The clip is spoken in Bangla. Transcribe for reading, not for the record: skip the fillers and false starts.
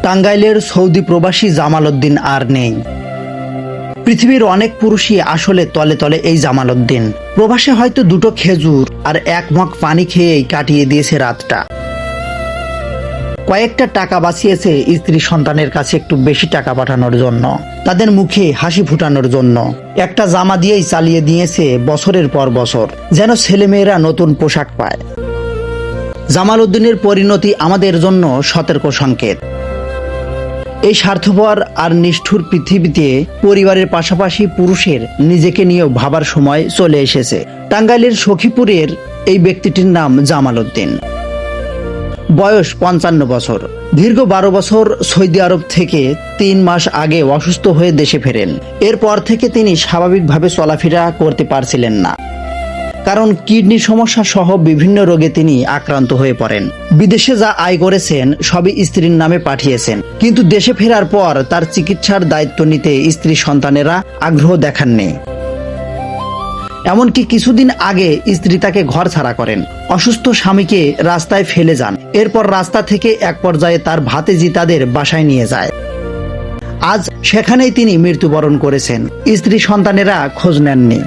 টাঙ্গাইলের সৌদি প্রবাসী জামাল উদ্দিন আর নেই। পৃথিবীর অনেক পুরুষই আসলে তলে তলে এই জামাল উদ্দিন। প্রবাসে হয়তো দুটো খেজুর আর এক মগ পানি খেয়েই কাটিয়ে দিয়েছে রাতটা। কয়েকটা টাকা বাঁচিয়েছে স্ত্রী সন্তানের কাছে একটু বেশি টাকা পাঠানোর জন্য, তাদের মুখে হাসি ফুটানোর জন্য। একটা জামা দিয়েই চালিয়ে দিয়েছে বছরের পর বছর, যেন ছেলেমেয়েরা নতুন পোশাক পায়। জামাল উদ্দিনের পরিণতি আমাদের জন্য সতর্ক সংকেত। এই স্বার্থপর আর নিষ্ঠুর পৃথিবীতে পরিবারের পাশাপাশি পুরুষের নিজেকে নিয়েও ভাবার সময় চলে এসেছে। টাঙ্গাইলের সখীপুরের এই ব্যক্তিটির নাম জামাল উদ্দিন। বয়স 55 বছর। দীর্ঘ 12 বছর সৌদি আরব থেকে 3 মাস আগে অসুস্থ হয়ে দেশে ফেরেন। এরপর থেকে তিনি স্বাভাবিকভাবে চলাফেরা করতে পারছিলেন না, কারণ কিডনির সমস্যা সহ বিভিন্ন রোগে তিনি আক্রান্ত হয়ে পড়েন। বিদেশে যা আয় করেছেন সবই স্ত্রীর নামে পাঠিয়েছেন, কিন্তু দেশে ফেরার পর তার চিকিৎসার দায়িত্ব নিতে স্ত্রী সন্তানেরা আগ্রহ দেখাননি। এমনকি কিছুদিন আগে স্ত্রী তাকে ঘর ছাড়া করেন, অসুস্থ স্বামীকে রাস্তায় ফেলে যান। এরপর রাস্তা থেকে এক পর্যায়ে তার ভাতিজি তাদের বাসায় নিয়ে যায়। আজ সেখানেই তিনি মৃত্যুবরণ করেছেন। স্ত্রী সন্তানেরা খোঁজ নেননি।